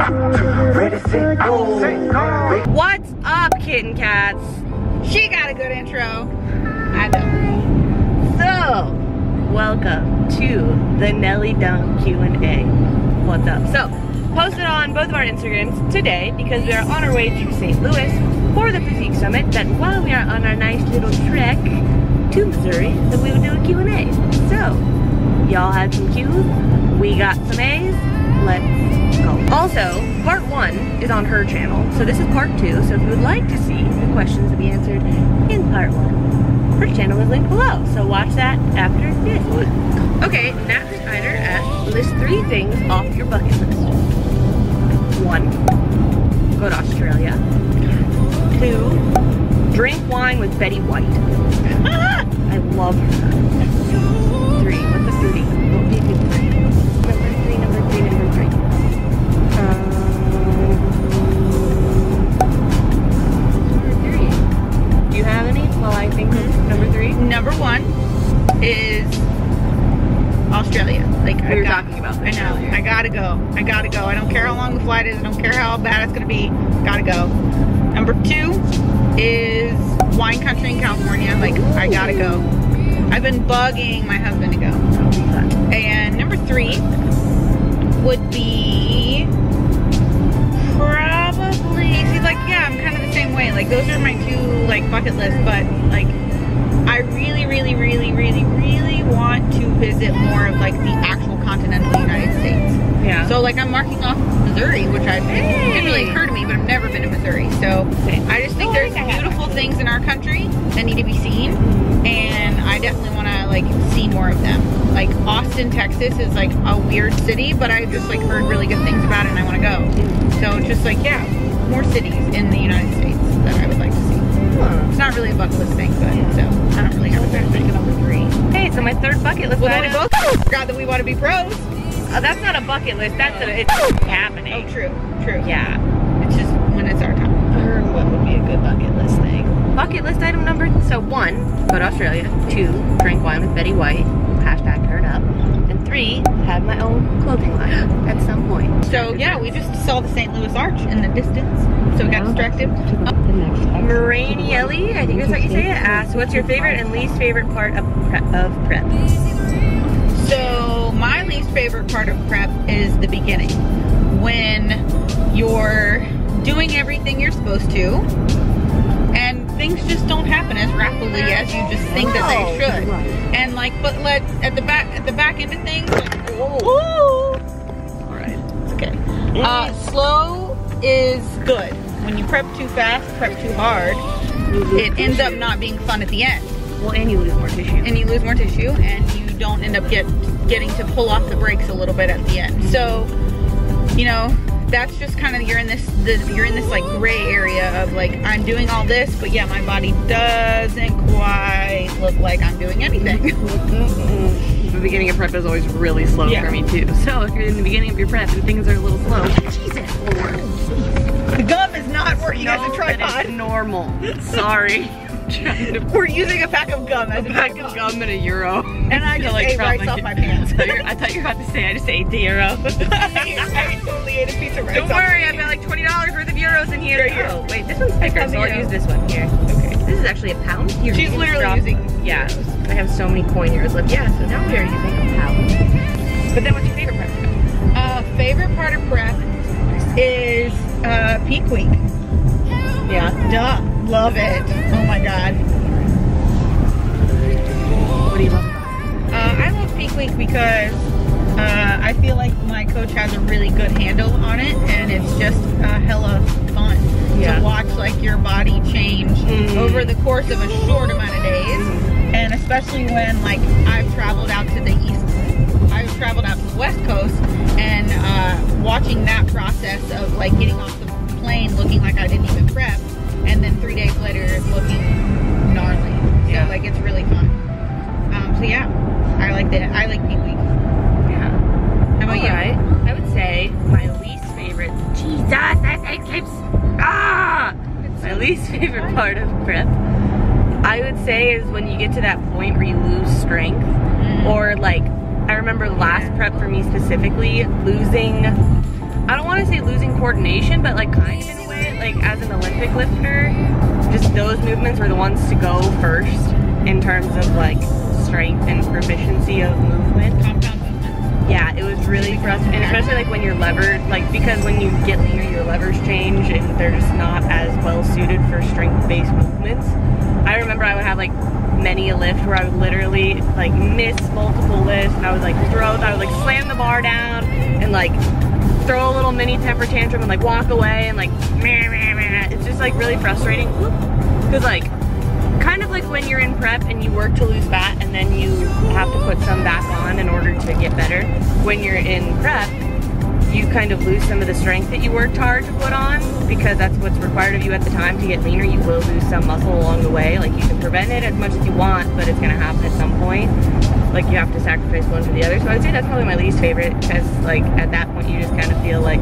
What's up, kitten cats? She got a good intro. I know. So, welcome to the Nelly Dumb Q&A. What's up? So, posted on both of our Instagrams today because we are on our way to St. Louis for the Physique Summit, that while we are on our nice little trek to Missouri, that we would do a Q&A. So, y'all had some Q's, we got some A's, let's go. Also, part 1 is on her channel, so this is part 2, so if you would like to see the questions that we answered in part 1, her channel is linked below, so watch that after this. Okay, Nat Schneider asked, list 3 things off your bucket list. 1, go to Australia. 2, drink wine with Betty White. I love her. 3, what's the 3? What would be a good 3? Number 3. Do you have any? Well, I think number 3. Number 1 is Australia. Like we were talking about this earlier. I gotta go. I gotta go. I don't care how long the flight is. I don't care how bad it's gonna be. Gotta go. Number 2 is wine country in California. Like, I gotta go. I've been bugging my husband to go. And number 3 would be probably, see, like, yeah, I'm kind of the same way. Like, those are my 2, like, bucket lists, but, like, I really want to visit more of, like, the actual continental United States. Yeah. So, like, I'm marking off Missouri, which it didn't really occur to me, but I've never been to Missouri. So, I just think there's beautiful things in our country that need to be seen, and I definitely want to, like, see more of them. Like, Austin, Texas is, like, a weird city, but I just, like, heard really good things about it, and I want to go. So, just, like, yeah, more cities in the United States that I would like to see. It's not really a bucket list thing, but so I don't really have a third thing. Number 3. Hey, so my third bucket list item. We both forgot that we want to be pros. That's not a bucket list. That's it's happening. Oh, true. Yeah. It's just when it's our time. What would be a good bucket list thing? Bucket list item number, so 1, go to Australia. 2, drink wine with Betty White. Hashtag turn up. And 3, have my own clothing line at some point. So yeah, we just saw the St. Louis Arch in the distance, so we got distracted. Moranielli, I think that's what you say it, asked, what's your favorite and least favorite part of prep? So my least favorite part of prep is the beginning, when you're doing everything you're supposed to and things just don't happen as rapidly as you just think that they should. And like, but at the back end of things, like, whoa. All right, okay. Slow is good. When you prep too fast, prep too hard, it ends up not being fun at the end. Well, and you lose more tissue. And you don't end up getting to pull off the brakes a little bit at the end. So, you know, that's just kind of, you're in this like gray area of like, I'm doing all this, but yeah, my body doesn't quite look like I'm doing anything. The beginning of prep is always really slow for me too. So if you're in the beginning of your prep and things are a little slow, Jesus Lord. The gum is not working as a tripod. It's normal. Sorry. We're using a pack of gum as a pack of gum and €1. And I just ate rice off my pants. I thought you were about to say I just ate the euro. I totally ate a piece of rice. Don't worry, I've got like $20 worth of euros in here. Oh, wait, this one's thicker, so I'll use this one here. Okay. This is actually a pound. She's literally using. Yeah, I have so many coin euros left. Yeah, so now we are using a pound. But then what's your favorite part of prep? Favorite part of prep is peak week. Yeah. Duh. Love it. Oh my god. What do you love? I love peak week because I feel like my coach has a really good handle on it, and it's just hella fun to watch like your body change over the course of a short amount of days, and especially when like I've traveled out to the West Coast, and watching that process of like getting off the plane looking like I didn't even prep, and then 3 days later it's looking gnarly. So like it's really fun. So yeah, I like peak week. Yeah. How about you? Right. I would say my least favorite. Jesus, that keeps. My least favorite part of prep, I would say, is when you get to that point where you lose strength, or like I remember last prep for me specifically, losing I don't want to say losing coordination, but like kind of in a way, like as an Olympic lifter, just those movements were the ones to go first in terms of like strength and proficiency of movement. Compound movement. Yeah, it was really frustrating, and especially like when you're levered, like because when you get leaner, your levers change and they're just not as well suited for strength-based movements. I remember I would have like many a lift where I would literally like miss multiple lifts, and I would like slam the bar down and like throw a little mini temper tantrum and like walk away and like meh, meh, meh. It's just like really frustrating because like kind of like when you're in prep and you work to lose fat and then you have to put some back on in order to get better. When you're in prep, you kind of lose some of the strength that you worked hard to put on because that's what's required of you at the time to get leaner. You will lose some muscle along the way. Like you can prevent it as much as you want, but it's gonna happen at some point. Like you have to sacrifice one for the other. So I would say that's probably my least favorite because like at that point you just kind of feel like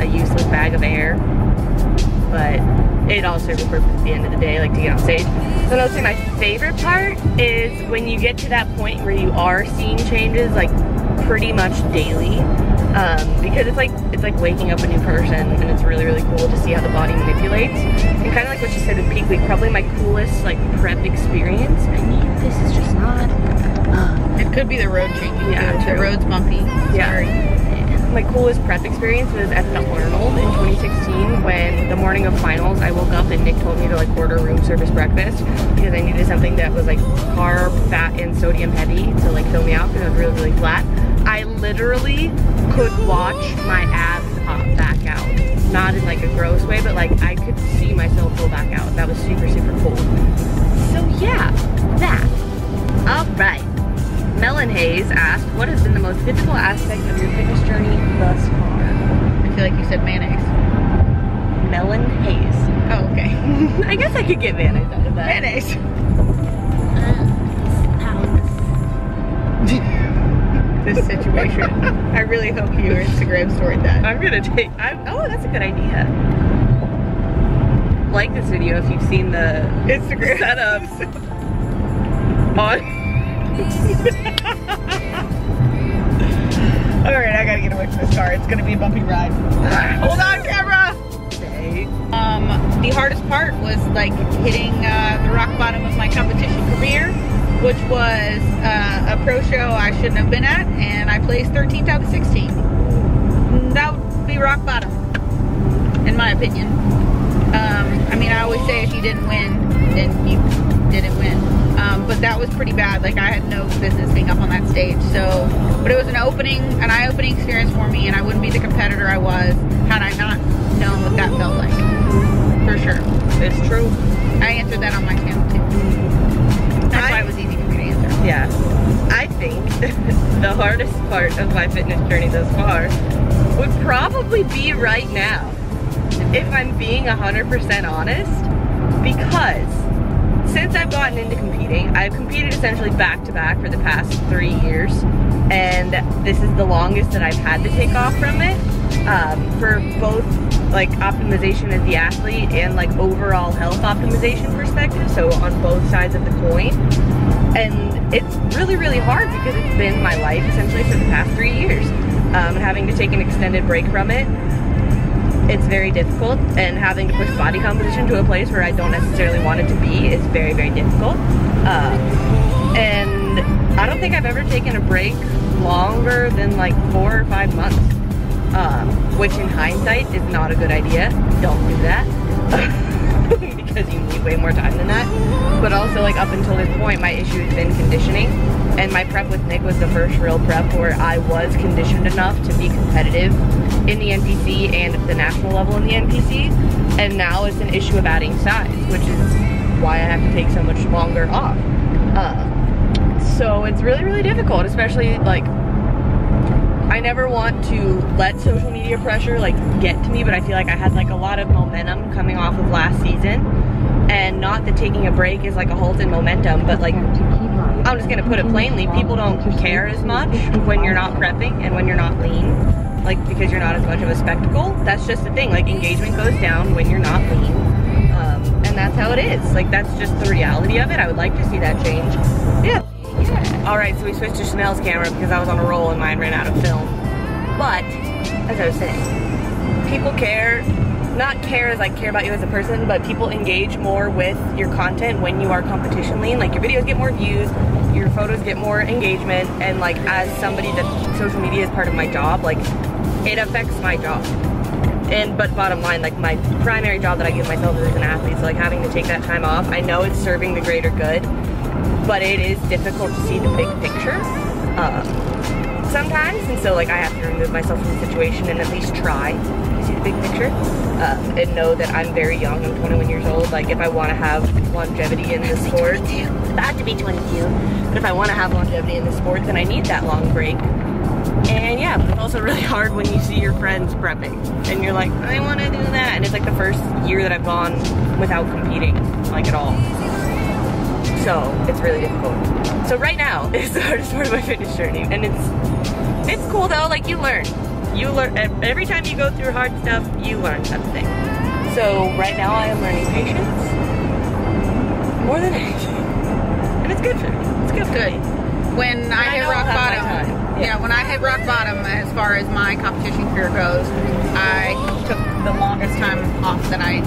a useless bag of air. But it all serves a purpose at the end of the day, like to get on stage. So I would say my favorite part is when you get to that point where you are seeing changes like pretty much daily. Because it's like waking up a new person, and it's really, really cool to see how the body manipulates. And kind of like what you said with peak week, probably my coolest like prep experience. I mean, this is just not. It could be the road changing. Yeah, the road's bumpy. Yeah. My coolest prep experience was at the Arnold in 2016 when the morning of finals I woke up and Nick told me to like order room service breakfast because I needed something that was like carb, fat, and sodium heavy to like fill me out because I was really, really flat. I literally could watch my abs pop back out. Not in like a gross way, but like I could see myself pull back out. That was super, super cool. So yeah, that. All right. Melon Hayes asked, what has been the most difficult aspect of your fitness journey thus far? I feel like you said mayonnaise. Melon Hayes. Oh, okay. I guess I could get mayonnaise out of that. Mayonnaise. This situation. I really hope you Instagram storied that. I'm gonna take, oh, that's a good idea. Like this video if you've seen the Instagram setups on. Alright, I gotta get away from this car. It's gonna be a bumpy ride. Hold on, camera! Okay. The hardest part was like hitting the rock bottom of my competition career, which was a pro show I shouldn't have been at, and I placed 13th out of 16. That would be rock bottom, in my opinion. I mean, I always say if you didn't win, then you didn't win. But that was pretty bad. Like, I had no business being up on that stage. So, but it was an eye-opening experience for me, and I wouldn't be the competitor I was had I not known what that felt like. For sure. It's true. I answered that on my channel too. That's why it was easy for me to answer. Yeah. I think the hardest part of my fitness journey thus far would probably be right now. If I'm being 100% honest, because since I've gotten into competing, I've competed essentially back-to-back for the past 3 years, and this is the longest that I've had to take off from it, for both like optimization as the athlete and like overall health optimization perspective, so on both sides of the coin. And it's really, really hard because it's been my life essentially for the past 3 years. And having to take an extended break from it, it's very difficult, and having to push body composition to a place where I don't necessarily want it to be is very, very difficult. And I don't think I've ever taken a break longer than like 4 or 5 months, which in hindsight is not a good idea. Don't do that. Because you need way more time than that. But also, like, up until this point, my issue has been conditioning, and my prep with Nick was the first real prep where I was conditioned enough to be competitive in the NPC and at the national level in the NPC. And now it's an issue of adding size, which is why I have to take so much longer off. So it's really, really difficult, especially like I never want to let social media pressure like get to me, but I feel like I had like a lot of momentum coming off of last season, and not that taking a break is like a halt in momentum, but like I'm just gonna put it plainly, people don't care as much when you're not prepping and when you're not lean, like because you're not as much of a spectacle. That's just the thing, like engagement goes down when you're not lean, and that's how it is. Like that's just the reality of it. I would like to see that change. Yeah. Alright, so we switched to Chanel's camera because I was on a roll and mine ran out of film. But, as I was saying, people care, not care as like care about you as a person, but people engage more with your content when you are competition lean. Like your videos get more views, your photos get more engagement, and like as somebody that social media is part of my job, like it affects my job. But bottom line, like my primary job that I give myself is as an athlete, so like having to take that time off, I know it's serving the greater good, but it is difficult to see the big picture sometimes, and so like I have to remove myself from the situation and at least try to see the big picture, and know that I'm very young. I'm 21 years old. Like if I want to have longevity in the sport, about to be 22, but if I want to have longevity in the sport, then I need that long break. And yeah, but it's also really hard when you see your friends prepping and you're like, I want to do that, and it's like the first year that I've gone without competing like at all, so it's really difficult. So right now is the hardest part of my fitness journey, and it's cool though. Like you learn every time you go through hard stuff, you learn something. So right now I am learning patience more than anything, and it's good for me. It's good for me. When I hit rock bottom, when I hit rock bottom as far as my competition career goes, I took the longest time off that I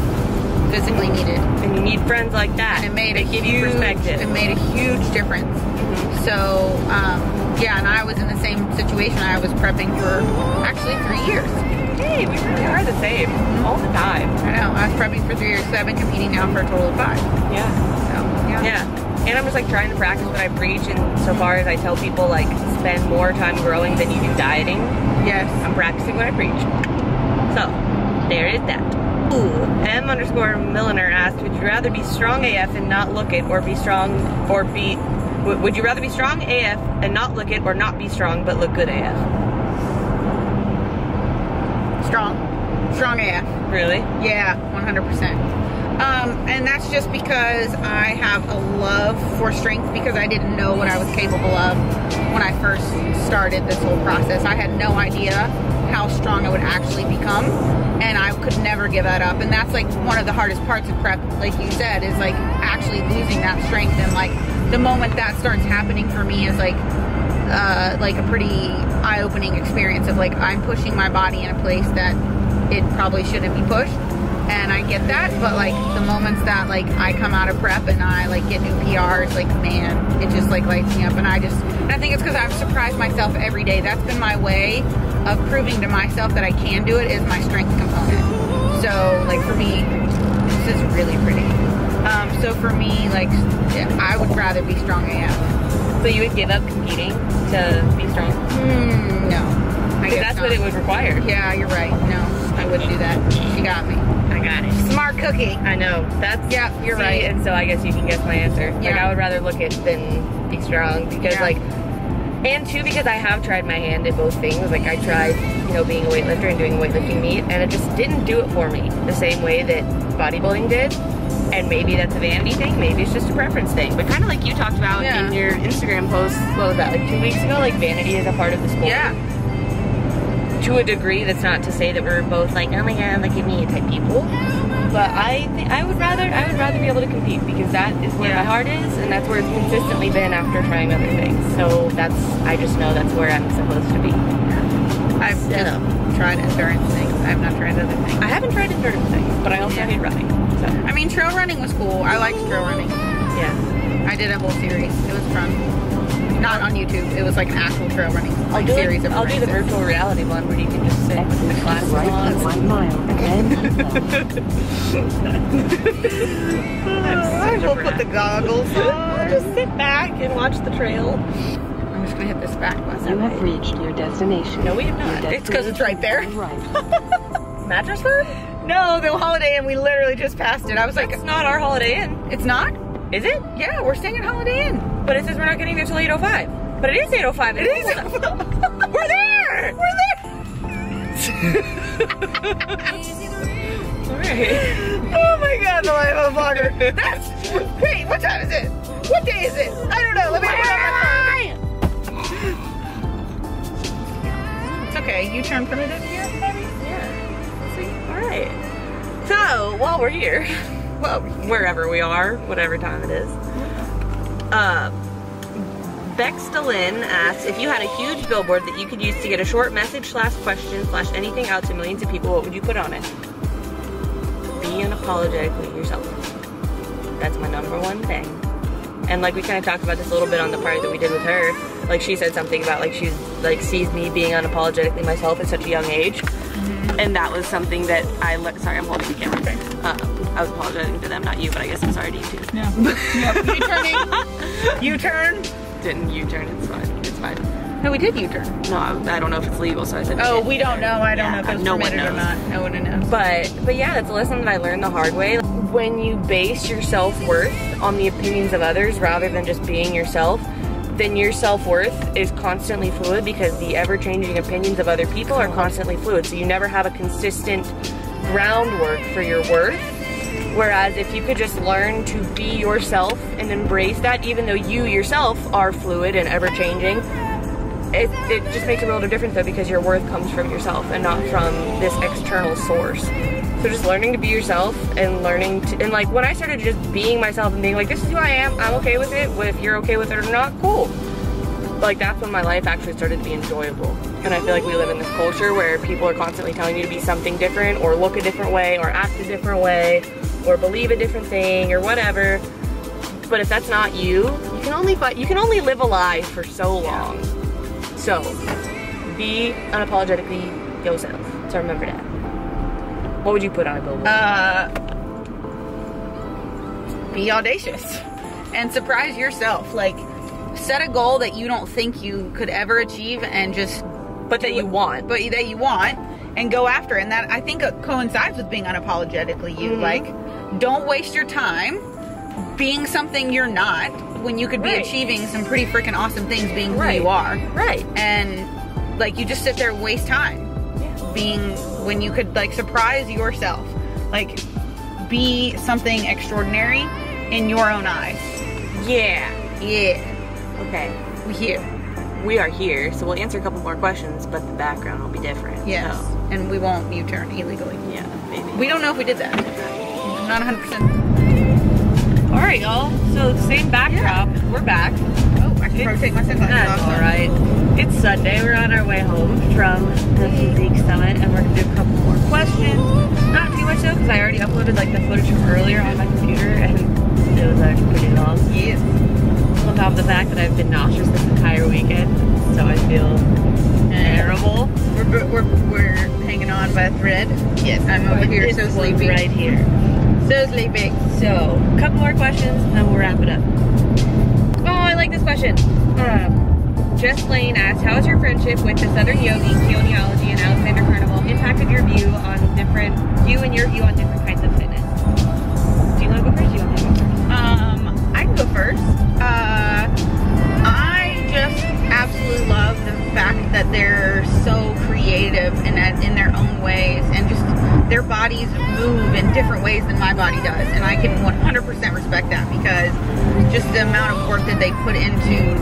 physically needed. And you need friends like that. And it made a give you perspective. It made a huge difference. So, yeah, and I was in the same situation. I was prepping for actually 3 years. Hey, we really are the same all the time. I know. I was prepping for 3 years, so I've been competing now for a total of 5. Yeah. So, yeah. Yeah. And I'm just like trying to practice what I preach, and so far as I tell people like spend more time growing than you do dieting. Yes. I'm practicing what I preach. So, there is that. Ooh, M_Milliner asked, would you rather be strong AF and not look it, or be strong, or be, would you rather be strong AF and not look it, or not be strong but look good AF? Strong. Strong AF. Really? Yeah, 100%. And that's just because I have a love for strength, because I didn't know what I was capable of when I first started this whole process. I had no idea how strong I would actually become, and I could never give that up. And that's like one of the hardest parts of prep, like you said, is like actually losing that strength. And like the moment that starts happening for me is like a pretty eye-opening experience of like I'm pushing my body in a place that it probably shouldn't be pushed. And I get that, but like the moments that like I come out of prep and I like get new PRs, like man, it just like lights me up. And I think it's because I've surprised myself every day. That's been my way of proving to myself that I can do it, is my strength component. So like for me, this is really pretty. So for me, like I would rather be strong AF. So you would give up competing to be strong? No. Because that's what it would require. Yeah, you're right. No, I wouldn't do that. She got me. I got it. Smart cookie. I know. That's you're right. And so I guess you can guess my answer. Yeah. Like I would rather look it than be strong, because like, and two, because I have tried my hand at both things. Like I tried, you know, being a weightlifter and doing weightlifting meet, and it just didn't do it for me the same way that bodybuilding did. And maybe that's a vanity thing, maybe it's just a preference thing. But kind of like you talked about in your Instagram post, what was that, like 2 weeks ago? Like vanity is a part of the sport. Yeah. To a degree, that's not to say that we're both like, oh my god, look at me type people. But I would rather be able to compete, because that is where my heart is, and that's where it's consistently been after trying other things. So I just know that's where I'm supposed to be. I've just tried endurance things. I have not tried other things. I haven't tried endurance things, but I also hate running. So I mean, trail running was cool. I liked trail running. Yeah. I did a whole series. It was fun. Not on YouTube. It was like an actual trail running series of I'll do the virtual reality one where you can just sit with the glasses on. 1 mile, then I will put the goggles on. I'll just sit back and watch the trail. I'm just gonna hit this back button. you have reached your destination. No, we have not. It's because it's right there. Right. Mattress Firm? No, the Holiday Inn. We literally just passed it. I was like, It's not our Holiday Inn. it's not? Is it? Yeah, we're staying at Holiday Inn. But it says we're not getting there till 8:05. But it is 8:05. It is. We're there! We're there. Alright. Oh my god, the life of a vlogger. Wait, what time is it? What day is it? I don't know. Let me put it on my phone. It's okay. You turn primitive here, maybe? Yeah. See? Alright. So, while we're here, well, wherever we are, whatever time it is, Bextalin asks, if you had a huge billboard that you could use to get a short message slash question slash anything out to millions of people, what would you put on it? Be unapologetically yourself. That's my #1 thing. And like we kind of talked about this a little bit on the part that we did with her. Like she said something about like she's like sees me being unapologetically myself at such a young age. And that was something that sorry, I'm holding the camera. I was apologizing to them, not you, but I guess I'm sorry to you too. Yeah. Yep. U-turning. U-turn. Didn't U-turn, it's fine. It's fine. No, we did U-turn. No, I don't know if it's legal, so I said oh, we don't know. I don't know if it's no one permitted or knows. not. No one knows. But yeah, that's a lesson that I learned the hard way. When you base your self-worth on the opinions of others rather than just being yourself, then your self-worth is constantly fluid because the ever-changing opinions of other people are constantly fluid. So you never have a consistent groundwork for your worth. Whereas if you could just learn to be yourself and embrace that, even though you yourself are fluid and ever-changing, it just makes a world of difference though, because your worth comes from yourself and not from this external source. So just learning to be yourself and learning to, and like when I started just being myself and being like, this is who I am, I'm okay with it, if you're okay with it or not, cool. Like that's when my life actually started to be enjoyable. And I feel like we live in this culture where people are constantly telling you to be something different or look a different way or act a different way or believe a different thing or whatever. But if that's not you, you can only live a lie for so long. So be unapologetically yourself. So remember that. What would you put on a billboard? Be audacious and surprise yourself. Like set a goal that you don't think you could ever achieve and just but that you want and go after it. And that I think coincides with being unapologetically you. Like don't waste your time being something you're not when you could be achieving some pretty freaking awesome things being who you are. Right. And like you just sit there and waste time being when you could like surprise yourself. Like be something extraordinary in your own eyes. Yeah. Okay. We're here. We are here, so we'll answer a couple more questions, but the background will be different. Yes. So. And we won't U-turn illegally. Yeah, maybe. We don't know if we did that. Not 100%. Alright, y'all. So, same backdrop. Yeah. We're back. Oh, I can rotate my sunglasses off. That's alright. It's Sunday. We're on our way home from the Physique Summit, and we're going to do a couple more questions. Not too much, though, because I already uploaded like the footage from earlier on my computer, and it was actually pretty long. Yes. On top of the fact that I've been nauseous this entire weekend, so I feel terrible. We're hanging on by a thread. Yes, I'm over here so sleepy. Right here. So sleepy. So, a couple more questions, and then we'll wrap it up. Oh, I like this question. Jess Lane asks, how has your friendship with the Southern Yogi, Keoniology, and Alexander Carnival impacted your view on you and your view on different kinds of fitness? Do you want to go first? Do you want me to go first? I can go first. I just absolutely love the fact that they're so creative and in their own ways, and just their bodies move in different ways than my body does, and I can 100% respect that, because just the amount of work that they put into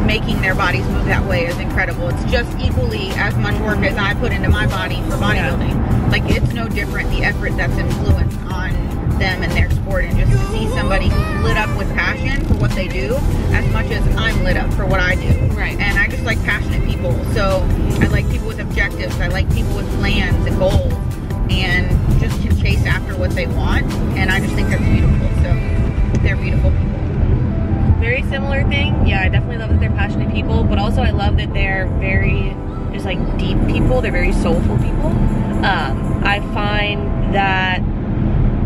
making their bodies move that way is incredible. It's just equally as much work as I put into my body for bodybuilding. Yeah. Like it's no different, the effort that's influenced on them and their sport, and just to see somebody who's lit up with passion for what they do as much as I'm lit up for what I do. Right. And I just like passionate people. So I like people with objectives. I like people with plans and goals and just can chase after what they want. And I just think that's beautiful. So they're beautiful people. Very similar thing. Yeah, I definitely love that they're passionate people, but also I love that they're very just like deep people. They're very soulful people. I find that,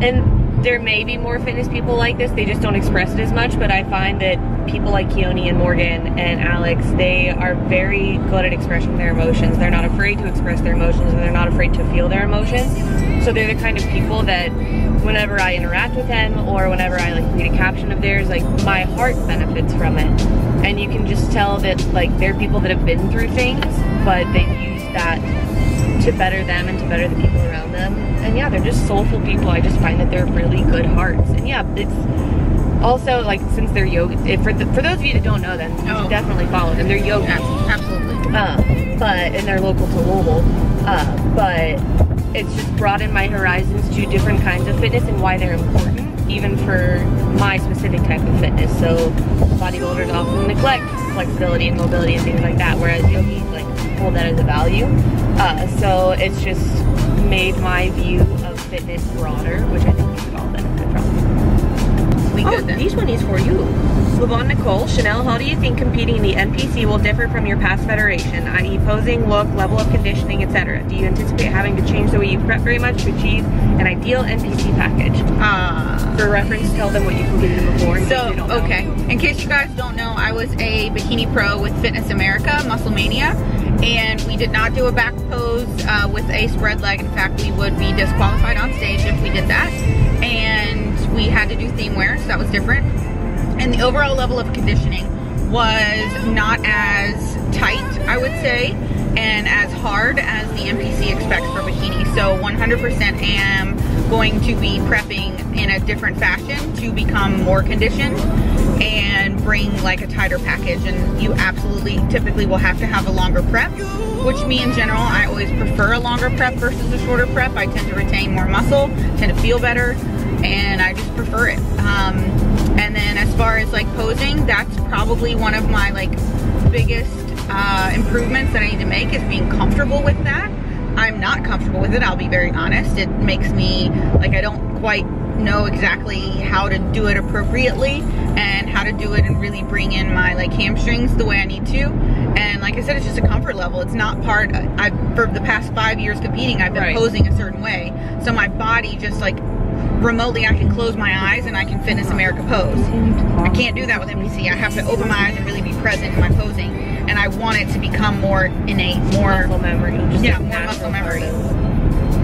and there may be more fitness people like this, they just don't express it as much, but I find that people like Keone and Morgan and Alex, they are very good at expressing their emotions. They're not afraid to express their emotions, and they're not afraid to feel their emotions. So they're the kind of people that whenever I interact with them or whenever I like read a caption of theirs, like my heart benefits from it. And you can just tell that like they're people that have been through things, but they use that to better them and to better the people around them. And yeah, they're just soulful people. I just find that they're really good hearts. And yeah, it's also like, since they're yoga, for those of you that don't know them, you should definitely follow them. They're yogis. Absolutely. And they're local to Louisville. But it's just broadened my horizons to different kinds of fitness and why they're important, even for my specific type of fitness. So bodybuilders often neglect flexibility and mobility and things like that, whereas yogis like hold that as a value. So it's just made my view of fitness broader, which I think we should all benefit from. We good then. These one is for you. Levon Nicole, Chanel, how do you think competing in the NPC will differ from your past federation, i.e. posing, look, level of conditioning, etc.? Do you anticipate having to change the way you prep very much to achieve an ideal NPC package? For reference, tell them what you competed in before. So, okay, in case you guys don't know, I was a bikini pro with Fitness America, Muscle Mania, and we did not do a back pose with a spread leg. In fact, we would be disqualified on stage if we did that. And we had to do theme wear, so that was different. And the overall level of conditioning was not as tight, I would say, and as hard as the NPC expects for bikini. So 100% am going to be prepping in a different fashion to become more conditioned and bring like a tighter package. And you absolutely typically will have to have a longer prep, which me in general, I always prefer a longer prep versus a shorter prep. I tend to retain more muscle, tend to feel better, and I just prefer it. And then as far as like posing, that's probably one of my like biggest improvements that I need to make, is being comfortable with that. I'm not comfortable with it, I'll be very honest. It makes me like, I don't quite know exactly how to do it appropriately and how to do it and really bring in my like hamstrings the way I need to. And like I said, it's just a comfort level. It's not part, for the past 5 years competing, I've been posing a certain way. So my body just like, remotely I can close my eyes and I can Fitness America pose. I can't do that with NPC. I have to open my eyes and really be present in my posing. And I want it to become more innate, more muscle memory. Yeah, more muscle memory.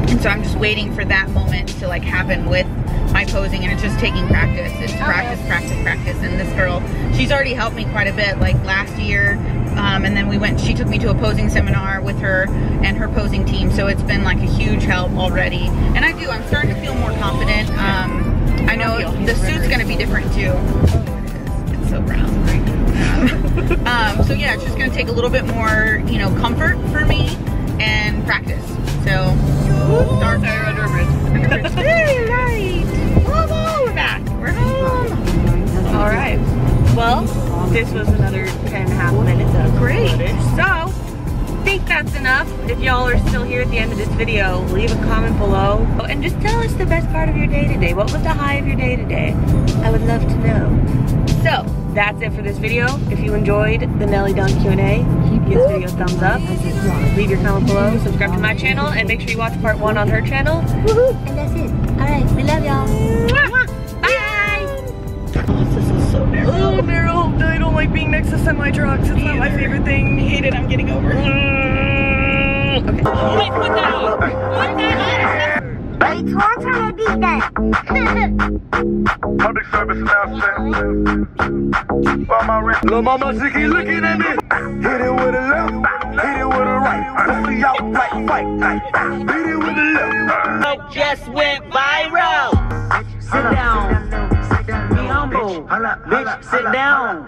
And so I'm just waiting for that moment to like happen with my posing, and it's just taking practice. It's practice, practice, practice. And this girl, she's already helped me quite a bit, like last year. And then she took me to a posing seminar with her and her posing team. So it's been like a huge help already. And I'm starting to feel more confident. I know the suit's gonna be different too. It's so brown. So yeah, it's just gonna take a little bit more, you know, comfort for me and practice. So, start under a bridge. Very right. We're back. We're home. All right. Well, this was another 10.5 minutes of Great. footage. So, I think that's enough. If y'all are still here at the end of this video, leave a comment below. Oh, and just tell us the best part of your day today. What was the high of your day today? I would love to know. So, that's it for this video. If you enjoyed the Nelly Dunn Q&A, give this video a thumbs up. Leave your comment below. Subscribe to my channel. And make sure you watch part 1 on her channel. And that's it. Alright, we love y'all. This is so narrow. Oh, narrow. I don't like being next to semi-trucks. It's not my favorite thing. I hate it. I'm getting over it. Okay. Wait, put that on. Put that on. Wait, what's gonna be that? Public service announcement. While my rent. Lil' mama, she keep looking at me. Hit it with a left, hit it with a right. Pussy out like fight. Hit it with a left. Just went viral. Sit down. Be humble. Bitch, sit down.